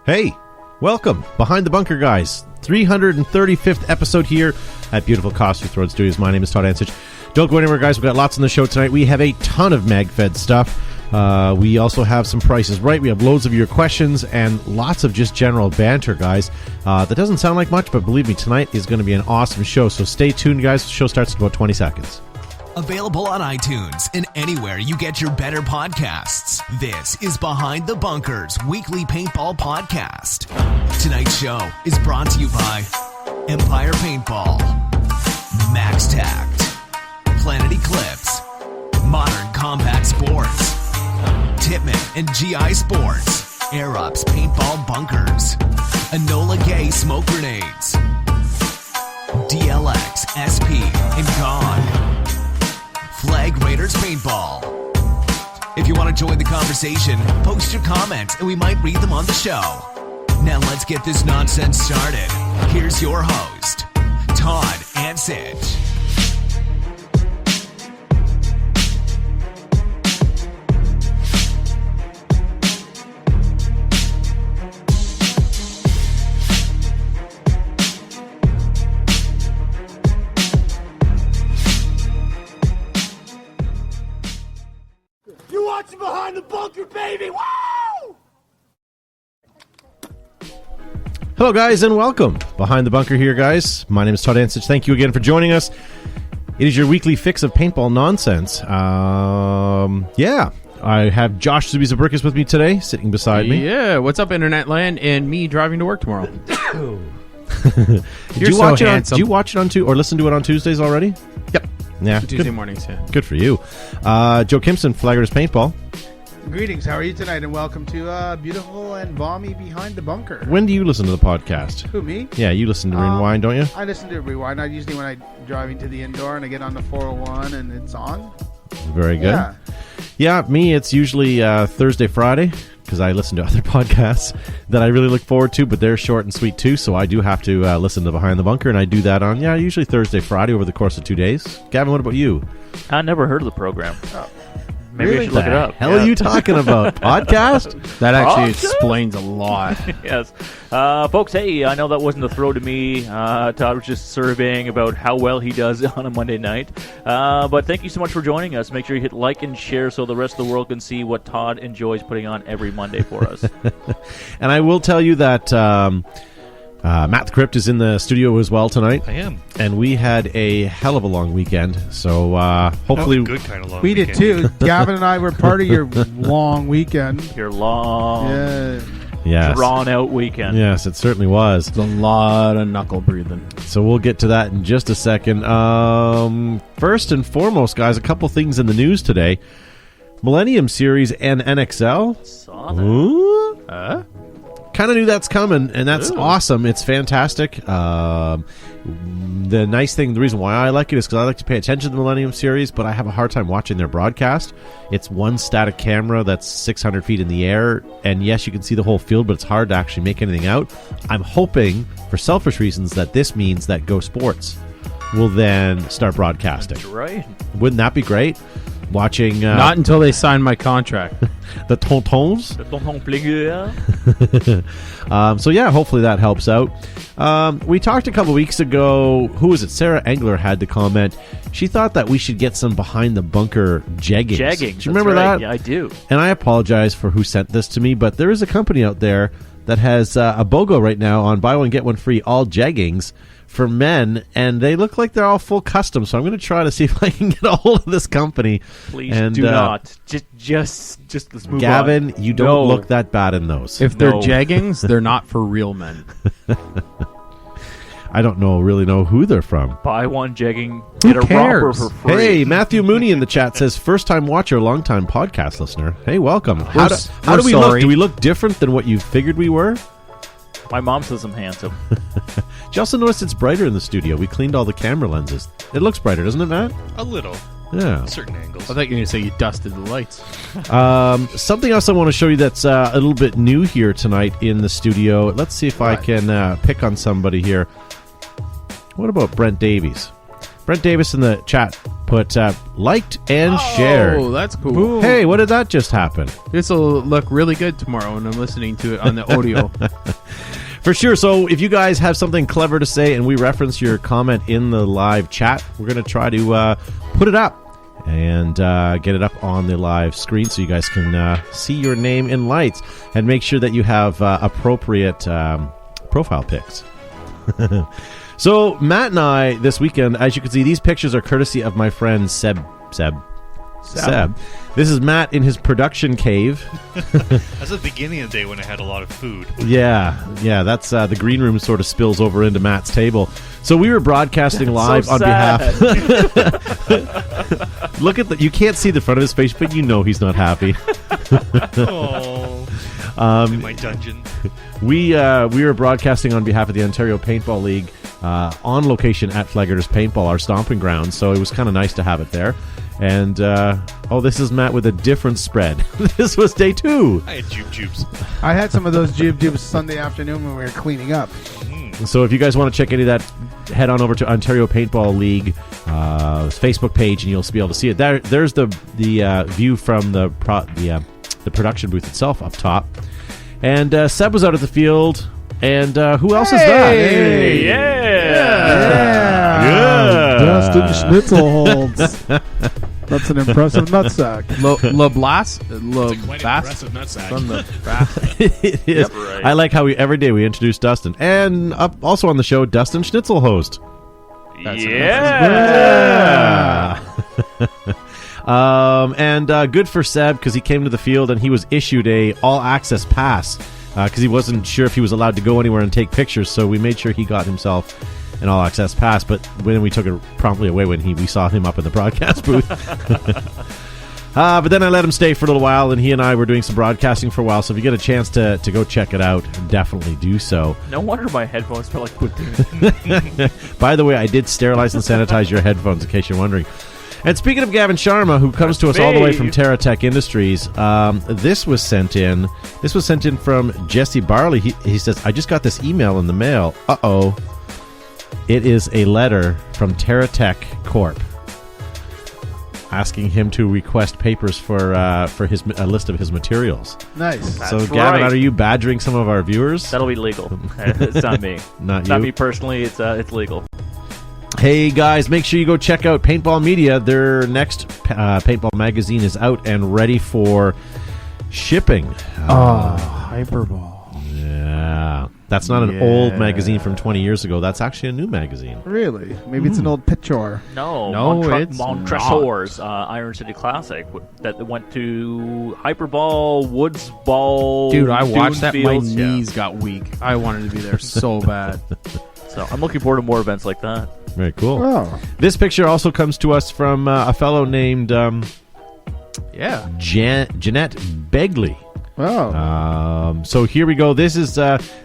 Hey, welcome. Behind the Bunker, guys. 335th episode here at beautiful Caustic Road Studios. My name is Todd Ansich. Don't go anywhere, guys. We've got lots on the show tonight. We have a ton of MagFed stuff. We also have some prices right. We have loads of your questions and lots of just general banter, guys. That doesn't sound like much, but believe me, tonight is going to be an awesome show. So stay tuned, guys. The show starts in about 20 seconds. Available on iTunes and anywhere you get your better podcasts. This is Behind the Bunker's weekly paintball podcast. Tonight's show is brought to you by Empire Paintball, Max Tact, Planet Eclipse, Modern Combat Sports, Tippmann and GI Sports, Air Ups Paintball Bunkers, Enola Gay Smoke Grenades, DLX, SP, and Gone. Flag Raiders Paintball. If you want to join the conversation, post your comments and we might read them on the show. Now let's get this nonsense started. Here's your host, Todd Ansich. Behind the Bunker, baby! Woo! Hello, guys, and welcome. Behind the Bunker here, guys. My name is Todd Ansich. Thank you again for joining us. It is your weekly fix of paintball nonsense. I have Josh Zubizabrikis with me today, sitting beside me. Yeah, what's up, Internet Land, and me driving to work tomorrow. Did you watch it on or listen to it on Tuesdays already? Yep. Yeah, Tuesday mornings, yeah. Good for you. Joe Kimson, Flag Raiders Paintball. Greetings, how are you tonight, and welcome to beautiful and balmy Behind the Bunker. When do you listen to the podcast? Who, me? Yeah, you listen to Rewind, don't you? I listen to Rewind. I usually when I'm driving to the indoor and I get on the 401 and it's on. Very good. Yeah, me, it's usually Thursday, Friday, because I listen to other podcasts that I really look forward to, but they're short and sweet too, so I do have to listen to Behind the Bunker, and I do that on, usually Thursday, Friday over the course of 2 days. Gavin, what about you? I never heard of the program. Maybe Really? I should look it up. Hell are you talking about? Podcast? That actually explains a lot. Yes. Folks, hey, I know that wasn't a throw to me. Todd was just surveying about how well he does on a Monday night. But thank you so much for joining us. Make sure you hit like and share so the rest of the world can see what Todd enjoys putting on every Monday for us. And I will tell you that Matt the Crypt is in the studio as well tonight. I am. And we had a hell of a long weekend, so hopefully... good kind of long We weekend. did too. Gavin and I were part of your long weekend. Your long, Yes. drawn-out weekend. Yes, it certainly was. It's a lot of knuckle breathing. So we'll get to that in just a second. First and foremost, guys, a couple things in the news today. Millennium Series and NXL. Saw that. Ooh. Kind of knew that's coming, and that's awesome. It's fantastic. The nice thing, the reason why I like it is because I like to pay attention to the Millennium Series, but I have a hard time watching their broadcast. It's one static camera that's 600 feet in the air, and yes, you can see the whole field, but it's hard to actually make anything out. I'm hoping, for selfish reasons, that this means that Go Sports will then start broadcasting. That's right. Wouldn't that be great? Watching... Not until they sign my contract. the Tontons. Le tonton Pligueur. So yeah, hopefully that helps out. We talked a couple weeks ago. Who was it? Sarah Engler had to comment. She thought that we should get some Behind the Bunker jeggings. Jeggings. Do you remember right. that? Yeah, I do. And I apologize for who sent this to me, but there is a company out there that has a BOGO right now on buy one get one free all jeggings for men, and they look like they're all full custom. So I'm going to try to see if I can get a hold of this company. Please and, do not. Just let's move Gavin, on. you don't look that bad in those. If they're jeggings, they're not for real men. I don't really know who they're from. Buy one jegging, get a romper for free. Hey, Matthew Mooney in the chat says, first time watcher, long time podcast listener. Hey, welcome. How do we look? Do we look different than what you figured we were? My mom says I'm handsome. Did you also notice it's brighter in the studio? We cleaned all the camera lenses. It looks brighter, doesn't it, Matt? A little. Yeah. Certain angles. I thought you were going to say you dusted the lights. Something else I want to show you that's a little bit new here tonight in the studio. Let's see if I can pick on somebody here. What about Brent Davies? Brent Davis in the chat put liked and shared. Oh, that's cool. Hey, what did that just happen? This will look really good tomorrow when I'm listening to it on the audio. For sure. So if you guys have something clever to say and we reference your comment in the live chat, we're going to try to put it up and get it up on the live screen so you guys can see your name in lights, and make sure that you have appropriate profile pics. So Matt and I this weekend, as you can see, these pictures are courtesy of my friend Seb. This is Matt in his production cave. That's the beginning of the day when I had a lot of food. Yeah, that's the green room sort of spills over into Matt's table. So we were broadcasting live on behalf. Look at you can't see the front of his face, but you know he's not happy. In my dungeon. We were broadcasting on behalf of the Ontario Paintball League on location at Flagger's Paintball, our stomping ground. So it was kind of nice to have it there. And this is Matt with a different spread. This was day 2. I had jubes. I had some of those jubes Sunday afternoon when we were cleaning up. So if you guys want to check any of that, head on over to Ontario Paintball League Facebook page, and you'll be able to see it. There's the view from the production booth itself up top. And Seb was out at the field. And who else is that? Hey, yeah. Dustin Schnitzel holds. That's an impressive nutsack. Quite impressive nutsack. From the back. It is. Yep, right. I like how every day we introduce Dustin. And also on the show, Dustin Schnitzel host. Yeah. And good for Seb, because he came to the field and he was issued a all-access pass because he wasn't sure if he was allowed to go anywhere and take pictures. So we made sure he got himself an all-access pass. But then we took it promptly away when we saw him up in the broadcast booth. But then I let him stay for a little while, and he and I were doing some broadcasting for a while. So if you get a chance to go check it out, definitely do so. No wonder my headphones smell like poutine. By the way, I did sterilize and sanitize your headphones, in case you're wondering. And speaking of Gavin Sharma, who comes to us all the way from TerraTech Industries, this was sent in. This was sent in from Jesse Barley. He says, I just got this email in the mail. Uh-oh. It is a letter from TerraTech Corp. Asking him to request papers for a list of his materials. Nice. So, That's Gavin, right. are you badgering some of our viewers? That'll be legal. It's not me. Not Not you? me personally. It's legal. Hey, guys, make sure you go check out Paintball Media. Their next Paintball magazine is out and ready for shipping. Hyperball. Yeah. That's not an old magazine from 20 years ago. That's actually a new magazine. Really? Maybe it's an old picture. No, it's Montresor's Iron City Classic that went to Hyperball, Woods Ball. Dude, I watched that. My Dunefields. Yeah. knees got weak. I wanted to be there so bad. So I'm looking forward to more events like that. Very cool. Oh. This picture also comes to us from a fellow named Jeanette Begley. Oh. So here we go. This is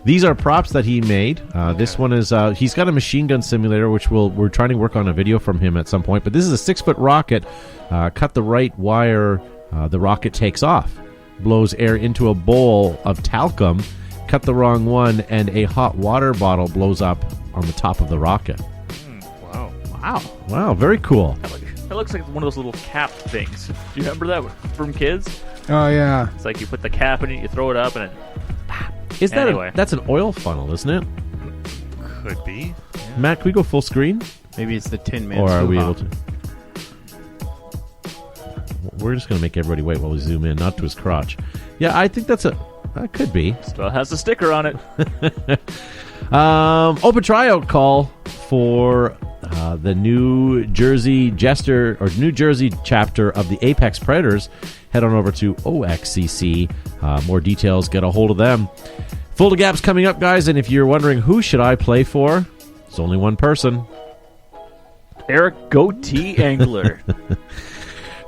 these are props that he made. This one is he's got a machine gun simulator, which we're trying to work on a video from him at some point. But this is a 6-foot rocket. Cut the right wire, the rocket takes off, blows air into a bowl of talcum. Cut the wrong one, and a hot water bottle blows up on the top of the rocket. Wow, very cool. That looks like one of those little cap things. Do you remember that from kids? Oh, yeah. It's like you put the cap in it, you throw it up, and it. Is that Anyway. that's an oil funnel, isn't it? Could be. Matt, can we go full screen? Maybe it's the Tin Man. Or are we Hoo-ha. able to? We're just going to make everybody wait while we zoom in, not to his crotch. Yeah, I think that could be. Still has a sticker on it. Open tryout call for the New Jersey New Jersey chapter of the Apex Predators. Head on over to OXCC. More details, get a hold of them. Full to Gaps coming up, guys, and if you're wondering who should I play for, there's only one person. Eric Goatee Angler.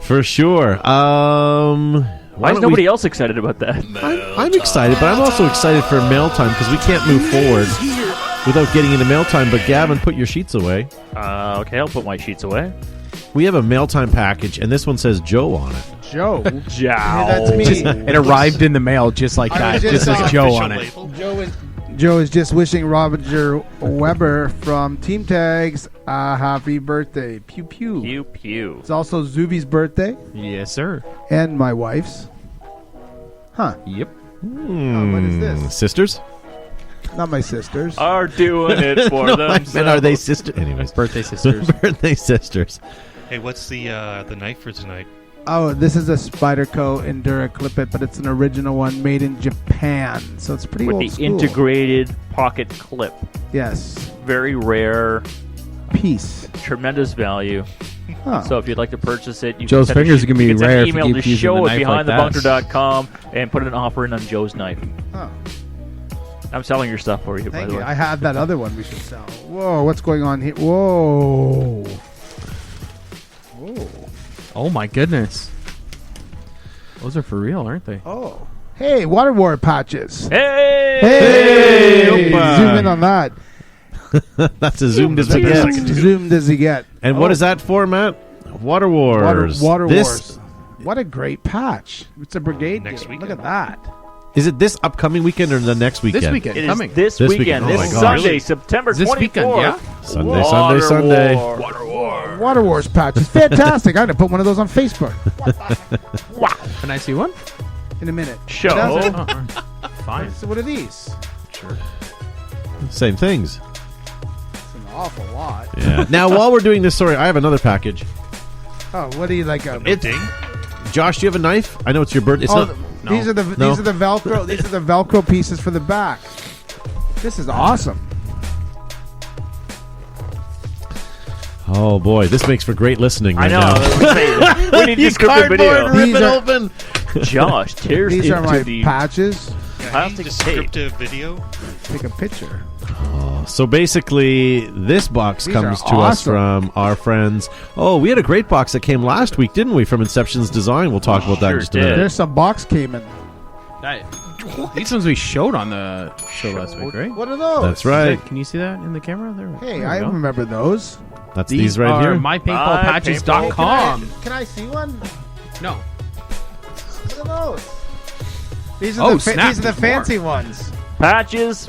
For sure. Why is nobody else excited about that? I'm excited, but I'm also excited for mail time because we can't move forward without getting into mail time. But Gavin, put your sheets away. Okay, I'll put my sheets away. We have a mail time package, and this one says Joe on it. Joe. Jow. That's me. It arrived in the mail just like I that. was Just just as on Joe Official on it. label. Joe is Joe is just wishing Roger Weber from Team Tags a happy birthday. Pew pew. Pew pew. It's also Zuby's birthday Yes, sir. and my wife's. Huh. Yep. what is this? Sisters? Not my sister's. Are doing it for No, I themselves. meant, are they sisters? Anyways. Birthday sisters. Birthday sisters. Hey, what's the knife for tonight? Oh, this is a Spyderco Endura Clip It, but it's an original one made in Japan. So it's pretty With old the school. integrated pocket clip. Yes. Very rare, Piece. tremendous value. Huh. So if you'd like to purchase it, you Joe's can send fingers are gonna be you can send rare an if you email keep to using show the at knife like that. behindthebunker.com and put an offer in on Joe's knife. Huh. I'm selling your stuff for you, by Thank the you. way. I have that other one we should sell. Whoa, what's going on here? Whoa. Whoa. Oh my goodness. Those are for real, aren't they? Oh. Hey, Water War patches. Hey! Hey! Opa. Zoom in on that. That's as zoomed as we That's get. like a Zoomed as you get. And what is that for, Matt? Water Wars. Water This- Wars. What a great patch. It's a brigade Next game. weekend. Look at that. Is it this upcoming weekend or the next weekend? This weekend. It is coming. this This weekend, weekend. Oh this my Sunday, God. Really? September Is this 24th. weekend, yeah? Sunday, Sunday, Sunday. War. Water Wars patches. Fantastic. I'm going to put one of those on Facebook Wow. Can I see one? in a minute. Show. Does it? Fine. So what are these? Same things. It's an awful lot. Yeah. Now, while we're doing this, sorry, I have another package. Oh, what do you like? Ding. Josh, do you have a knife? I know it's your birthday. It's Oh, not. these are the No. these are the Velcro. These are the Velcro pieces for the back. This is awesome. Oh boy, this makes for great listening. I Right know. Now. We need to script a video. Rip These it are- open. Josh tears These into are my the patches. plastic tape. Descriptive video. Take a picture. So basically, this box These comes are to us awesome. from our friends. Oh, we had a great box that came last week, didn't we? From Inception's Design. We'll talk about that in Sure just a minute. did. There's some box came in. These ones we showed on the show last week, right? What are those? That's right. Can you see that in the camera? There. Hey, there I we go. remember those. That's these right are here. mypaintballpatches.com. Can I see one? No. Look at those. These Oh, are snap, these are the there's more. fancy ones. Patches.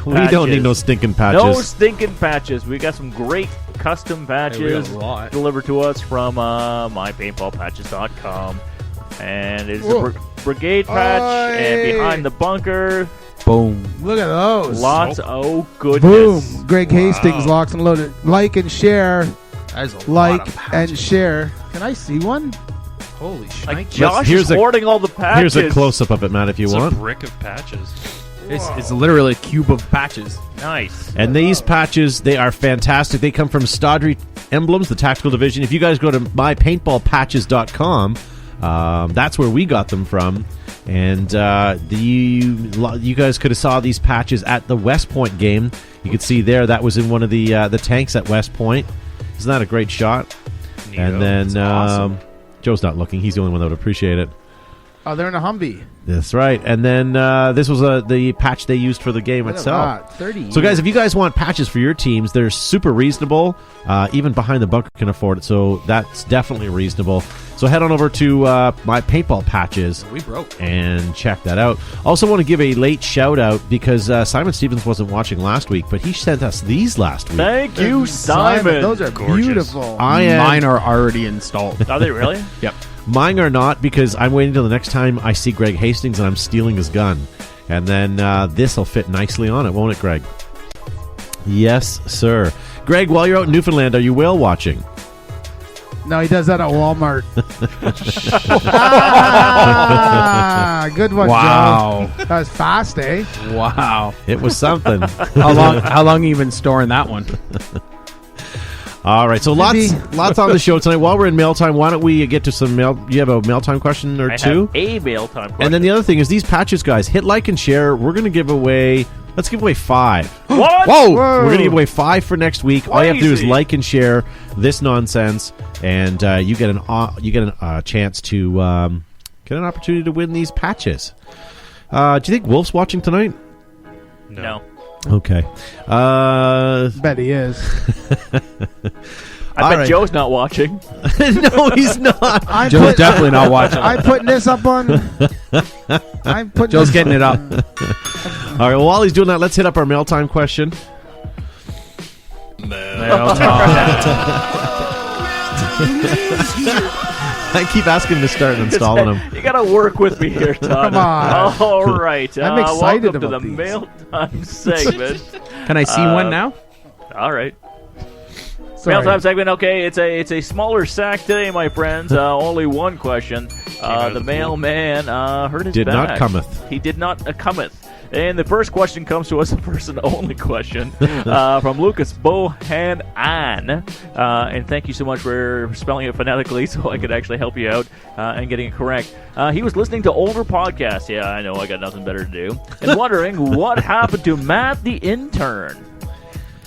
We don't need no stinking patches. No stinking patches. We got some great custom patches a lot. delivered to us from mypaintballpatches.com. And it's a Whoa. brigade patch Oi. and behind the bunker. Boom. Look at those. Lots. Oh, goodness. Boom. Greg Hastings locked and loaded. Like and share. That is a Like lot of and patches. shit. Can I see one? Holy shit. Like Josh here's is a- hoarding all the patches. Here's a close up of it, Matt, if you It's a want. brick of patches. It's literally a cube of patches. Nice. And these patches, they are fantastic. They come from Stodry Emblems, the tactical division. If you guys go to mypaintballpatches.com, that's where we got them from. And you guys could have saw these patches at the West Point game. You could see there that was in one of the tanks at West Point. Isn't that a great shot? Neato. And then That's awesome. Joe's not looking. He's the only one that would appreciate it. Oh, they're in a Humvee. That's right. And then this was the patch they used for the game Look at itself. that. 30 So, guys, years. if you guys want patches for your teams, they're super reasonable. Even Behind the Bunker can afford it, so that's definitely reasonable. So head on over to my paintball patches We broke. and check that out. Also want to give a late shout-out because Simon Stevens wasn't watching last week, but he sent us these last week. Thank you, Simon. Those are Gorgeous. beautiful. Mine are already installed. Are they really? Yep. Mine are not because I'm waiting until the next time I see Greg Hastings and I'm stealing his gun. And then this will fit nicely on it, won't it, Greg? Yes, sir. Greg, while you're out in Newfoundland, are you whale watching? No, he does that at Walmart. Ah, good one, Wow. Joe. That was fast, eh? Wow. It was something. How long you been storing that one? All right, so Maybe. lots on the show tonight. While we're in mail time, why don't we get to some mail? You have a mail time question or I two? have a mail time question. And then the other thing is these patches, guys. Hit like and share. We're going to give away. Let's give away 5. What? Whoa! Whoa. We're going to give away 5 for next week. All you have to do is Crazy. like and share this nonsense, and you get a chance to get an opportunity to win these patches. Do you think Wolf's watching tonight? No. Okay. Bet he is. I All bet right. Joe's not watching. No, he's not. I'm Joe's definitely not watching. I'm putting this up on. I'm putting. Joe's getting it up. right, well, while he's doing that, let's hit up our mail time question. I keep asking him to start installing them. You gotta work with me here, Todd. Come on. All right. I'm excited welcome to about the these. mail time segment. Can I see one now? All right. Sorry. Mail time segment. Okay, it's a smaller sack today, my friends. Only one question. The mailman hurt his Did not back. cometh. He did not cometh. And the first question comes to us, the first and only question, from Lucas Bohan An. And thank you so much for spelling it phonetically so I could actually help you out and getting it correct. He was listening to older podcasts. Yeah, I know, I got nothing better to do. And wondering what happened to Matt the intern.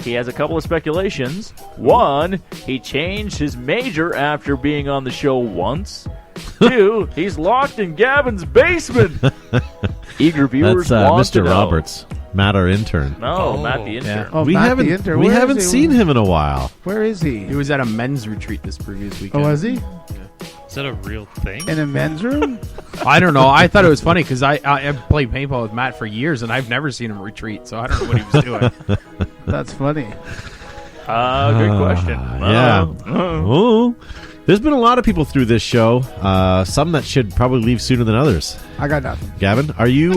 He has a couple of speculations. One, he changed his major after being on the show once. Two, he's locked in Gavin's basement. Eager viewers That's want Mr. to know. Roberts, Matt, our intern. No, Oh, Matt the intern. Oh, we Matt haven't the intern. we Where haven't is he? seen him in a while. Where is he? He was at a men's retreat this previous Oh, weekend. was he? Is that a real thing? In a men's room? I don't know. I thought it was funny because I played paintball with Matt for years, and I've never seen him retreat, so I don't know what he was doing. That's funny. Good question. Yeah. Ooh. There's been a lot of people through this show. Some that should probably leave sooner than others. I got nothing. Gavin, are you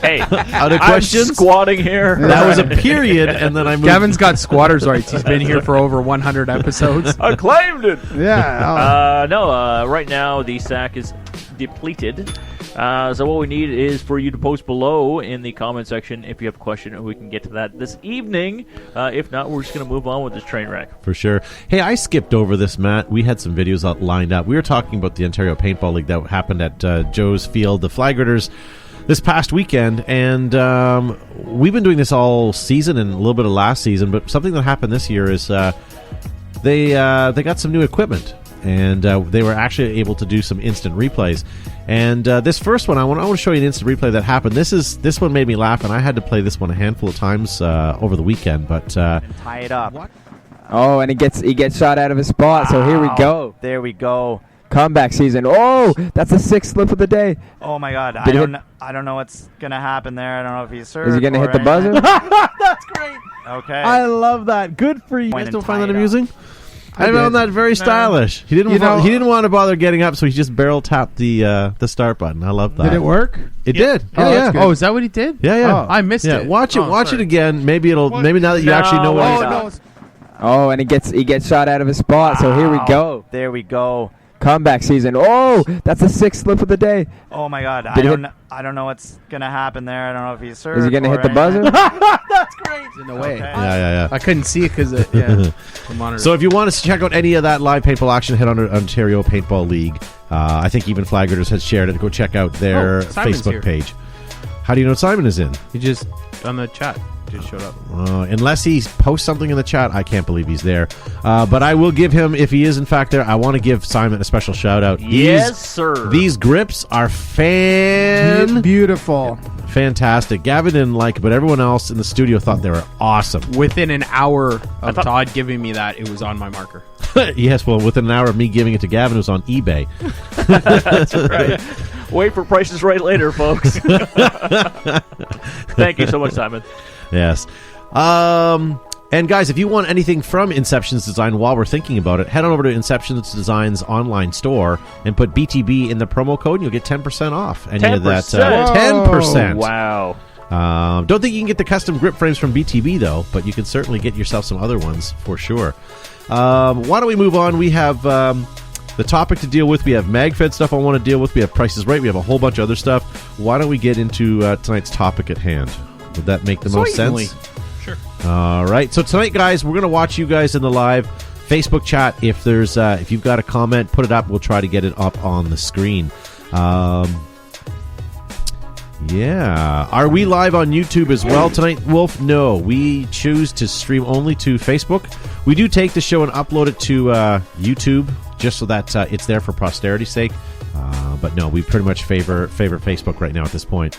Hey, out of I'm questions? squatting here. That was a period, and then I moved. Gavin's got squatters' rights. He's been here for over 100 episodes. I claimed it. Yeah. No, right now the sack is depleted. So what we need is for you to post below in the comment section if you have a question, and we can get to that this evening. If not, we're just going to move on with this train wreck. For sure. Hey, I skipped over this, Matt. We had some videos lined up. We were talking about the Ontario Paintball League that happened at Joe's Field, the Flagritters, this past weekend. And we've been doing this all season and a little bit of last season. But something that happened this year is they got some new equipment. And they were actually able to do some instant replays. And this first one, I want to show you an instant replay that happened. This one made me laugh, and I had to play this one a handful of times over the weekend. But Tie it up. Oh, and he gets shot out of his spot. So here we go. There we go. Comeback season. Oh, that's the sixth slip of the day. Oh my God! Did I don't know what's gonna happen there. I don't know if he's hurt. Is he gonna hit the buzzer? That's great. Okay. I love that. Good for you. You guys and don't tie find that it up. amusing? I found that very stylish. He didn't. He didn't want to bother getting up, so he just barrel tapped the start button. I love that. Did it work? It did. Oh, Yeah, that's yeah. good. Oh, is that what he did? Yeah, yeah. I missed Yeah, it. watch it. Oh, Watch sorry. it again. Maybe it'll. Maybe now that you actually know what. No, he's Oh, and he gets shot out of his spot. So here we go. There we go. Comeback season. Oh, that's the sixth slip of the day. Oh my God! Did I don't know what's gonna happen there. I don't know if he's hurt. Is he gonna hit the buzzer? That's great. In a way. Okay. Yeah. I couldn't see it because the monitor. So if you want to check out any of that live paintball action, head on to Ontario Paintball League. I think even Flagritters has shared it. Go check out their Simon's Facebook here. page. How do you know Simon is in? he just on the chat just showed up. Unless he posts something in the chat, I can't believe he's there. But I will give him, if he is in fact there, I want to give Simon a special shout out. Yes, sir. These grips are Beautiful. fantastic. Gavin didn't like it, but everyone else in the studio thought they were awesome. Within an hour of thought- Todd giving me that, it was on my marker. Yes, well, within an hour of me giving it to Gavin, it was on eBay. That's right. Wait for prices right later, folks. Thank you so much, Simon. Yes. And guys, if you want anything from Inception's Design while we're thinking about it, head on over to Inception's Design's online store and put BTB in the promo code, and you'll get 10% off. And 10%? 10%. Wow. Don't think you can get the custom grip frames from BTB, though, but you can certainly get yourself some other ones for sure. Why don't we move on? We have the topic to deal with. We have MagFed stuff I want to deal with. We have Prices Right. We have a whole bunch of other stuff. Why don't we get into tonight's topic at hand? Would that make the most Certainly. sense? Sure. All right. So tonight, guys, we're going to watch you guys in the live Facebook chat. If there's, if you've got a comment, put it up. We'll try to get it up on the screen. Yeah. Are we live on YouTube as well tonight, Wolf? No. We choose to stream only to Facebook. We do take the show and upload it to YouTube just so that it's there for posterity's sake. But no, we pretty much favor Facebook right now at this point.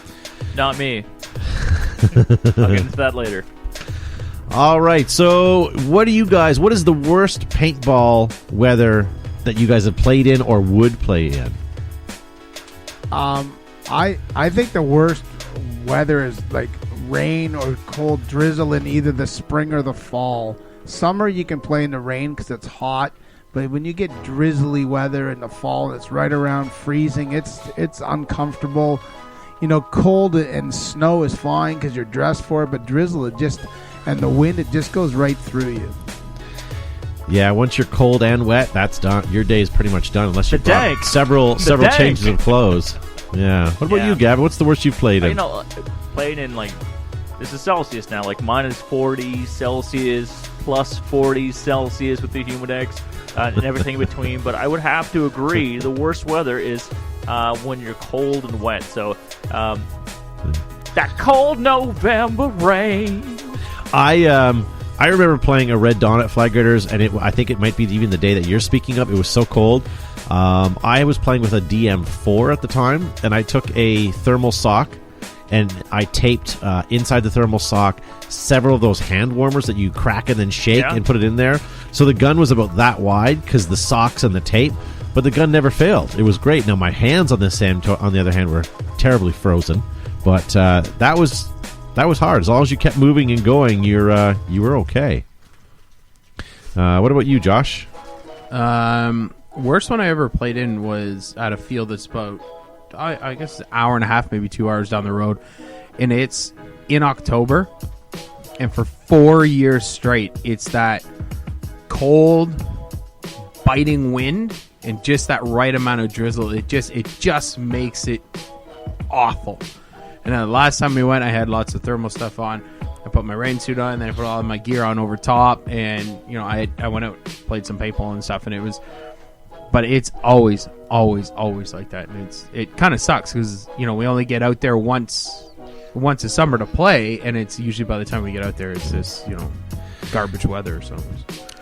Not me. I'll get into that later. All right. So what is the worst paintball weather that you guys have played in or would play in? I think the worst weather is like rain or cold drizzle in either the spring or the fall. Summer you can play in the rain because it's hot, but when you get drizzly weather in the fall, it's right around freezing. It's uncomfortable. Cold and snow is fine because you're dressed for it, but drizzle and the wind, it just goes right through you. Yeah, once you're cold and wet, that's done. Your day is pretty much done unless you brought dank. several changes of clothes. Yeah. What about you, Gavin? What's the worst you've played in? Playing in this is Celsius now, minus 40 Celsius, plus 40 Celsius with the Humidex, and everything in between. But I would have to agree, the worst weather is when you're cold and wet. So that cold November rain. I remember playing a Red Dawn at Flag Graders, and I think it might be even the day that you're speaking of. It was so cold. I was playing with a DM4 at the time, and I took a thermal sock, and I taped inside the thermal sock several of those hand warmers that you crack and then shake and put it in there. So the gun was about that wide because the socks and the tape, but the gun never failed. It was great. Now my hands on the other hand, were terribly frozen, but that was hard. As long as you kept moving and going, you were okay. What about you, Josh? Worst one I ever played in was at a field that's about, I guess, an hour and a half, maybe 2 hours down the road. And it's in October. And for 4 years straight, it's that cold, biting wind and just that right amount of drizzle. It just makes it awful. And then the last time we went, I had lots of thermal stuff on. I put my rain suit on, and then I put all of my gear on over top. And, I went out, played some paintball and stuff, and it was... But it's always like that. And it kind of sucks because, we only get out there once a summer to play, and it's usually by the time we get out there, it's this, garbage weather. So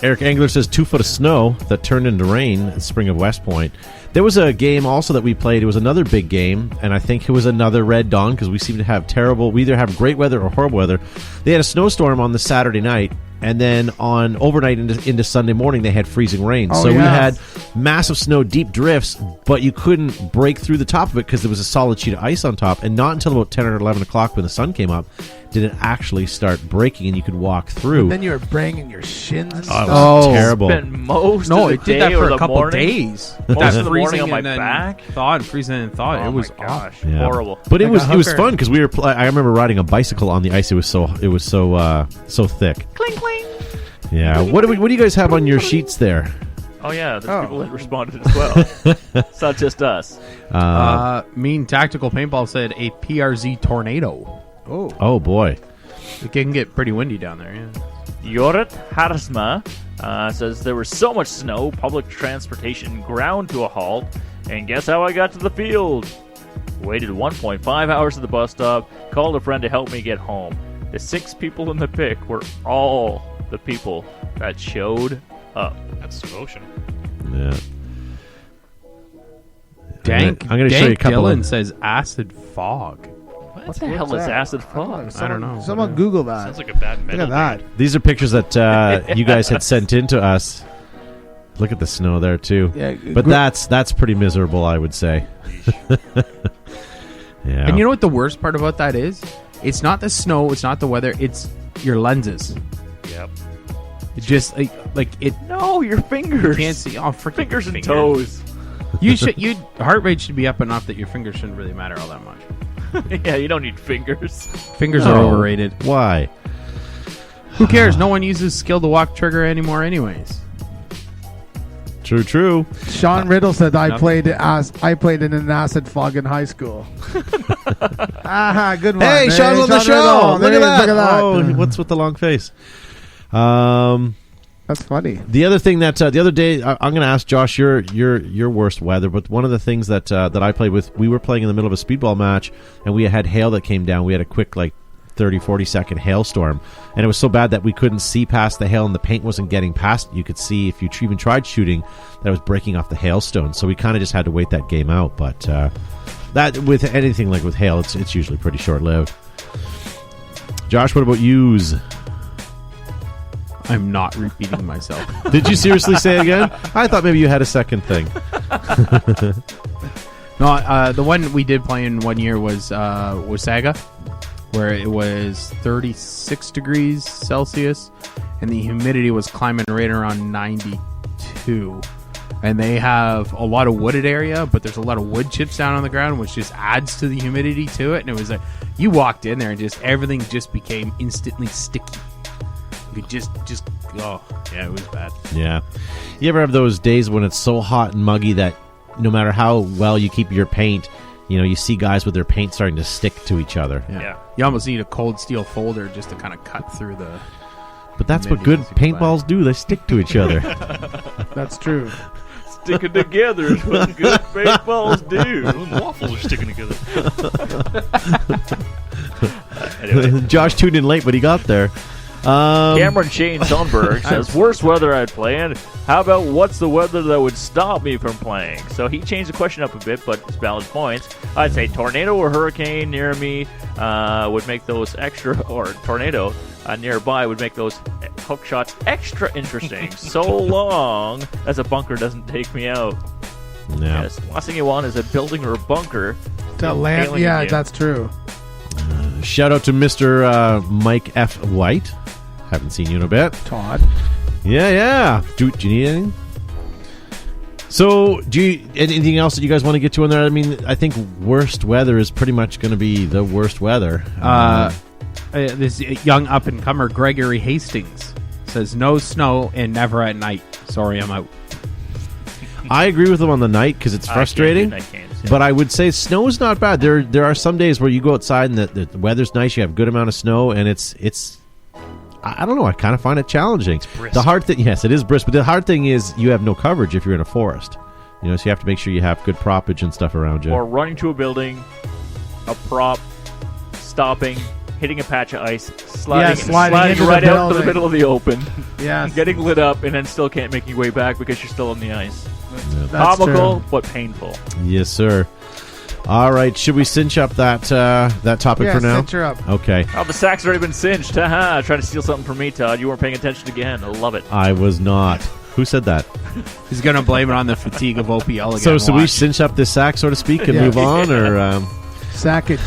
Eric Angler says 2 foot of snow that turned into rain at Spring of West Point. There was a game also that we played. It was another big game, and I think it was another Red Dawn because we seem to have we either have great weather or horrible weather. They had a snowstorm on the Saturday night, and then on overnight into Sunday morning, they had freezing rain. We had massive snow, deep drifts, but you couldn't break through the top of it because there was a solid sheet of ice on top. And not until about 10 or 11 o'clock when the sun came up did it actually start breaking and you could walk through. But then you were banging your shins and stuff. It was terrible. Spent most of the it did that day for or a the couple morning. days. Most of the morning freezing on my and then back. Freezing and thawed. Oh it was my gosh, awful. Yeah. horrible. But it Like was fun because we were. I remember riding a bicycle on the ice. It was so thick. Cling cling. Yeah. What do you guys have on your sheets there? Oh yeah, there's people that responded as well. It's not just us. Mean Tactical Paintball said a PRZ tornado. Oh boy. It can get pretty windy down there, yeah. Yorit Harsma says there was so much snow, public transportation ground to a halt, and guess how I got to the field? Waited 1.5 hours at the bus stop, called a friend to help me get home. The 6 people in the pick were all the people that showed up. That's devotion. Yeah. Dank. I'm going to show you a couple. Dylan says acid fog. What the hell is acid fog? I don't know. Someone Google that. Sounds like a bad Look metal at that. band. These are pictures that you guys had sent in to us. Look at the snow there too. Yeah, but that's pretty miserable, I would say. Yeah. And you know what the worst part about that is? It's not the snow, it's not the weather, it's your lenses. Yep. It just like it. No, your fingers. You can't see. Oh, freaking Fingers and toes. Heart rate should be up enough that your fingers shouldn't really matter all that much. Yeah, you don't need fingers. Fingers are overrated. Why? Who cares? No one uses skill to walk trigger anymore, anyways. True. Sean Riddle said I Nothing. played in an acid fog in high school. Aha, good one. Hey, Sean's on the show. Riddle. Look There at it is, that. Look at that. Oh, what's with the long face? That's funny. The other thing that the other day, I'm going to ask Josh your worst weather. But one of the things that I played with, we were playing in the middle of a speedball match, and we had hail that came down. We had a quick 30-40 second hailstorm, and it was so bad that we couldn't see past the hail, and the paint wasn't getting past. You could see if you even tried shooting that it was breaking off the hailstone. So we kind of just had to wait that game out. But that with anything like with hail, it's usually pretty short lived. Josh, what about yous? I'm not repeating myself. Did you seriously say it again? I thought maybe you had a second thing. No, the one we did play in one year was Saga. where it was 36 degrees Celsius, and the humidity was climbing right around 92. And they have a lot of wooded area, but there's a lot of wood chips down on the ground, which just adds to the humidity to it. And it was like, you walked in there and just everything just became instantly sticky. You could just oh, yeah, it was bad. Yeah. You ever have those days when it's so hot and muggy that no matter how well you keep your paint, you see guys with their paint starting to stick to each other. Yeah. You almost need a cold steel folder just to kind of cut through the... But that's what good paintballs do. They stick to each other. That's true. Sticking together is what good paintballs do. Waffles are sticking together. Anyway. Josh tuned in late, but he got there. Cameron Shane Sonberg says, worst weather I'd play in. How about what's the weather that would stop me from playing? So he changed the question up a bit, but it's valid points. I'd say tornado or hurricane near me would make those extra, or tornado nearby would make those hook shots extra interesting, so long as a bunker doesn't take me out. Yeah. Yes, last thing you want is a building or a bunker. To land, yeah, that's true. Shout out to Mr. Mike F. White. Haven't seen you in a bit. Todd. Yeah. Do you need anything? So, anything else that you guys want to get to on there? I mean, I think worst weather is pretty much going to be the worst weather. This young up-and-comer, Gregory Hastings, says no snow and never at night. Sorry, I'm out. I agree with him on the night because it's frustrating. Night games, yeah. But I would say snow is not bad. There are some days where you go outside and the weather's nice. You have a good amount of snow, and it's I don't know. I kind of find it challenging. The hard thing, yes, it is brisk. But the hard thing is you have no coverage if you're in a forest. So you have to make sure you have good propage and stuff around you. Or running to a building, a prop, stopping, hitting a patch of ice, sliding right out to the middle of the open, getting lit up, and then still can't make your way back because you're still on the ice. That's Comical, true. but painful. Yes, sir. All right, should we cinch up that topic for now? Cinch her up. Okay. Oh, the sack's already been cinched. Haha, trying to steal something from me, Todd. You weren't paying attention again. I love it. I was not. Who said that? He's going to blame it on the fatigue of OPL again. So we cinch up this sack, so to speak, and move on, or... Sackage.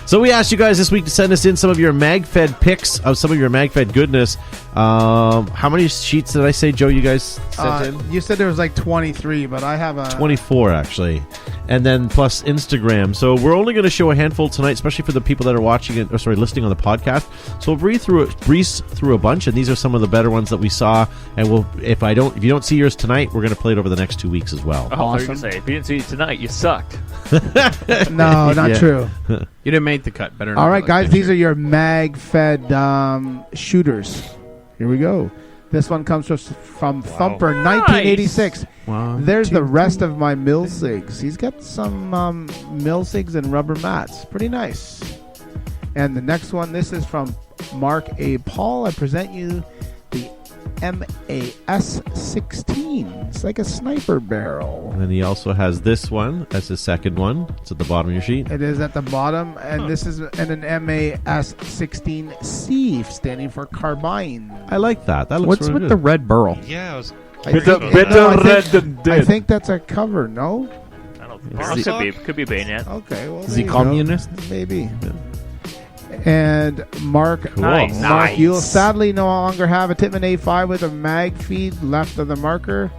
So we asked you guys this week to send us in some of your MagFed pics of some of your MagFed goodness. How many sheets did I say, Joe, you guys sent in? You said there was like 23, but I have 24, actually. And then plus Instagram. So we're only going to show a handful tonight, especially for the people that are watching it, listening on the podcast. So we'll breeze through a bunch, and these are some of the better ones that we saw. And if you don't see yours tonight, we're going to play it over the next 2 weeks as well. Oh, I was going to say, if you didn't see it tonight, you sucked. No, not true. You didn't make the cut. Better. All right, guys, these are your mag-fed shooters. Here we go. This one comes from Thumper, 1986. One, There's two, the rest of my Milsigs. He's got some Milsigs and rubber mats. Pretty nice. And the next one, this is from Mark A. Paul. I present you the MAS-16. It's like a sniper barrel. And then he also has this one as his second one. It's at the bottom of your sheet. It is at the bottom, and this is an MAS-16C, standing for carbine. I like that. That looks What's really with good. the red burl? Yeah, I was... I think that's a cover, no? I don't think could be bayonet. Okay, well, Is he communist? Maybe. And Mark, Nice. you'll sadly no longer have a Titman A5 with a mag feed left of the marker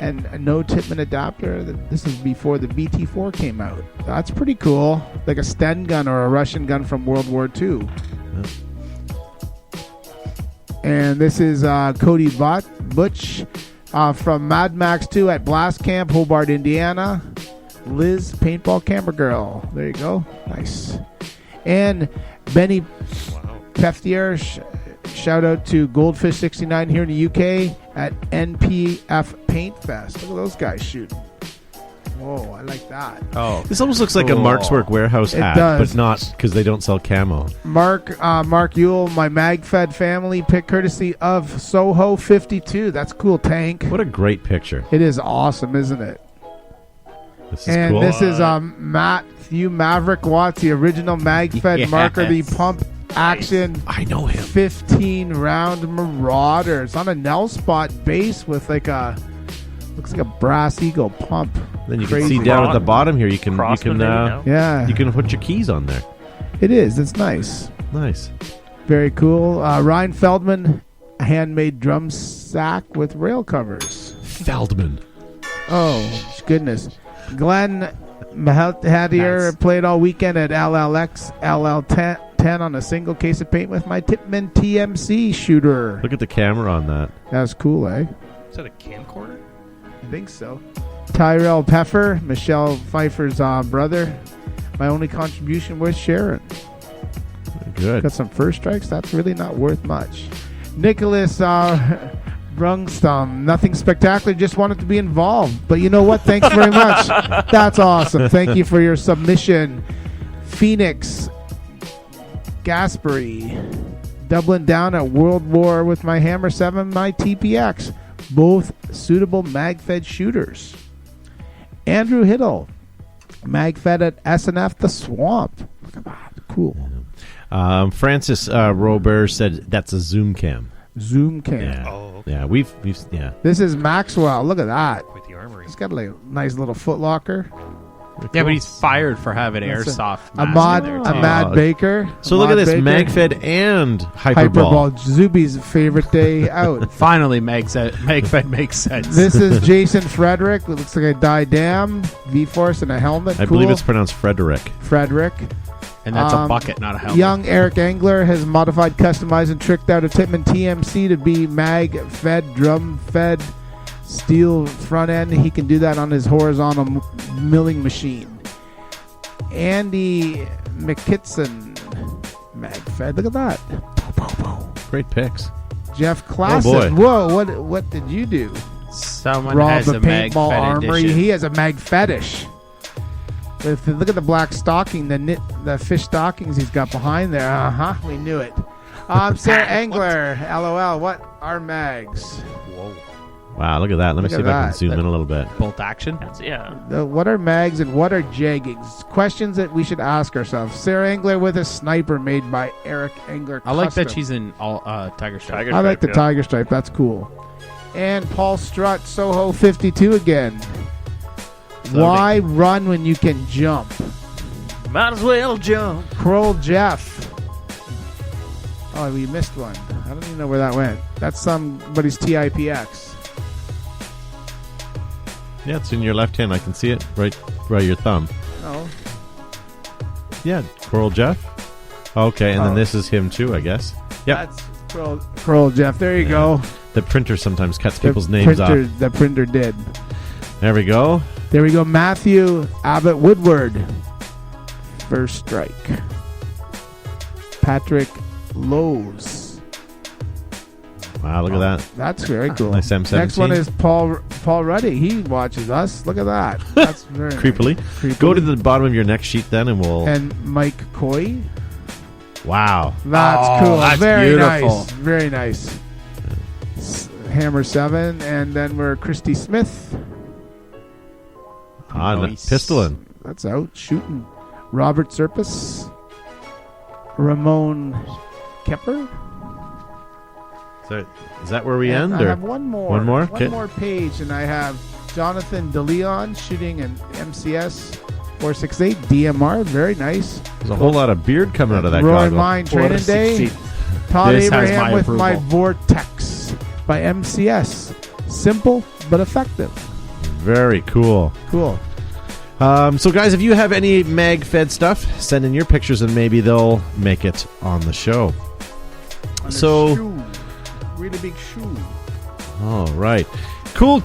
and no Titman adapter. This is before the BT4 came out. That's pretty cool. Like a Sten gun or a Russian gun from World War II. And this is Cody Butch from Mad Max 2 at Blast Camp, Hobart, Indiana. Liz, Paintball Camera Girl. There you go. Nice. And Benny Peftier, shout out to Goldfish 69 here in the UK at NPF Paint Fest. Look at those guys shooting. Whoa, I like that. Oh, This almost looks like a Mark's Work warehouse It hat, does. but not because they don't sell camo. Mark Ewell, my MagFed family pick courtesy of Soho 52. That's a cool tank. What a great picture. It is awesome, isn't it? This is And cool. this is Matthew Maverick Watts, the original MagFed Yes. marker, the pump action I know him. 15 round Marauder. It's on a Nell spot base with looks like a brass eagle pump. Then you can Crazy. see down at the bottom here. You can Crossman, maybe, no? Yeah. you can put your keys on there. It is. It's nice. Nice. Very cool. Ryan Feldman, handmade drum sack with rail covers. Feldman. Oh, goodness. Glenn Mahatier played all weekend at LLX LL10 on a single case of paint with my Tipman TMC shooter. Look at the camera on that. That's cool, eh? Is that a camcorder? I think so. Tyrell Peffer, Michelle Pfeiffer's brother. My only contribution was Sharon. Good. Got some first strikes. That's really not worth much. Nicholas Brungstom. Nothing spectacular. Just wanted to be involved. But you know what? Thanks very much. That's awesome. Thank you for your submission. Phoenix Gasperi. Doubling down at World War with my Hammer 7, my TPX. Both suitable mag-fed shooters. Andrew Hiddle. Mag-fed at SNF The Swamp. Look at that. Cool. Francis Robert said that's a Zoom cam. Zoom cam. Yeah. Oh, okay. Yeah, we've yeah. This is Maxwell. Look at that. With the armory. He's got a nice little footlocker. Yeah, but he's fired for having airsoft. Ahmad Baker. So look at this, MagFed and Hyperball. Zuby's favorite day out. Finally, MagFed makes sense. This is Jason Frederick. It looks like a Diadem, V-Force, and a helmet. I believe it's pronounced Frederick. Frederick. And that's a bucket, not a helmet. Young Eric Engler has modified, customized, and tricked out a Tipman TMC to be mag-fed, drum-fed, steel front end. He can do that on his horizontal milling machine. Andy McKitson, mag-fed. Look at that. Great picks. Jeff Klassen. Oh boy. Whoa, what did you do? Someone Rob has the a mag paintball fed armory. edition. He has a mag fetish. Look at the black stocking, the fish stockings he's got behind there. We knew it. Sarah Engler, LOL. What are mags? Whoa. Wow, look at that. Let me see if I can zoom in a little bit. Bolt action? What are mags and what are jaggings? Questions that we should ask ourselves. Sarah Engler with a sniper made by Eric Engler. I like that Custom. she's in all Tiger Stripe. I like the Tiger Stripe. That's cool. And Paul Strutt, Soho 52 again. Why run when you can jump? Might as well jump. Kroll Jeff. Oh, we missed one. I don't even know where that went. That's somebody's TIPX. Yeah, it's in your left hand. I can see it right your thumb. Oh. Yeah, Coral Jeff. Okay, and then this is him too, I guess. Yeah. That's Kroll Jeff. There you go. The printer sometimes cuts people's names off. The printer did. There we go. There we go. Matthew Abbott Woodward. First strike. Patrick Lowe's. Wow, look at that. That's very cool. Nice M17. Next one is Paul Ruddy. He watches us. Look at that. That's very Creepily. Creepily. Go to the bottom of your next sheet then and we'll... And Mike Coy. Wow. That's cool. That's very beautiful. nice. Very nice. Hammer 7. And then we're Christy Smith. Nice. Pistoling. That's out. Shooting. Robert Serpis. Ramon Kepper. So, is that where we And end? I or? have one more. One more? One more page, and I have Jonathan DeLeon shooting an MCS 468 DMR. Very nice. There's a whole lot of beard coming out of that Roy goggle. Mine Training Day. Todd This has Abraham my with approval. my Vortex by MCS. Simple but effective. Very cool. Cool. So, guys, if you have any mag-fed stuff, send in your pictures and maybe they'll make it on the show. Really big shoe. All right. Cool.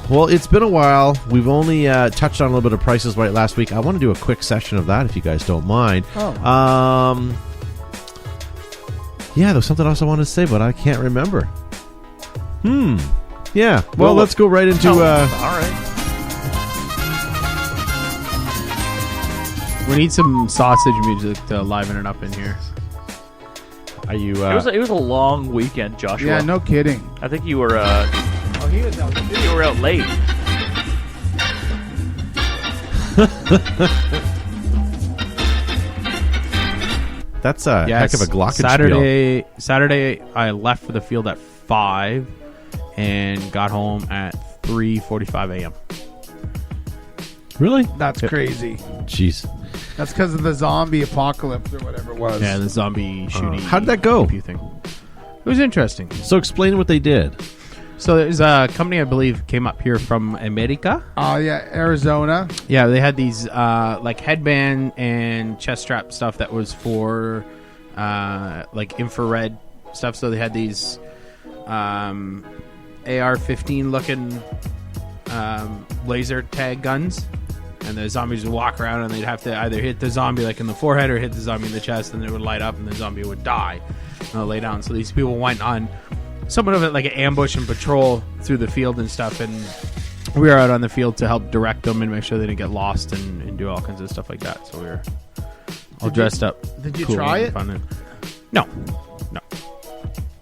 Well, it's been a while. We've only touched on a little bit of Prices Right last week. I want to do a quick session of that if you guys don't mind. Oh. Yeah, there's something else I wanted to say, but I can't remember. Yeah. Well, let's go right into... all right. We need some sausage music to liven it up in here. Are you... It was a long weekend, Joshua. Yeah, no kidding. I think you were He was out there. you were out late. That's a heck of a glockenspiel. Saturday, I left for the field at 5 and got home at 3:45 a.m. Really? That's crazy. Jeez. That's because of the zombie apocalypse or whatever it was. Yeah, the zombie shooting. How did that go? Thing. It was interesting. So explain what they did. So there's a company I believe came up here from America. Oh, yeah, Arizona. Yeah, they had these like headband and chest strap stuff that was for like infrared stuff. So they had these AR-15 looking laser tag guns, and the zombies would walk around and they'd have to either hit the zombie like in the forehead or hit the zombie in the chest, and it would light up and the zombie would die and they'll lay down. So these people went on somewhat of it like an ambush and patrol through the field and stuff, and we were out on the field to help direct them and make sure they didn't get lost and do all kinds of stuff like that. So we were all dressed up. Did you cool try and it? fun. No.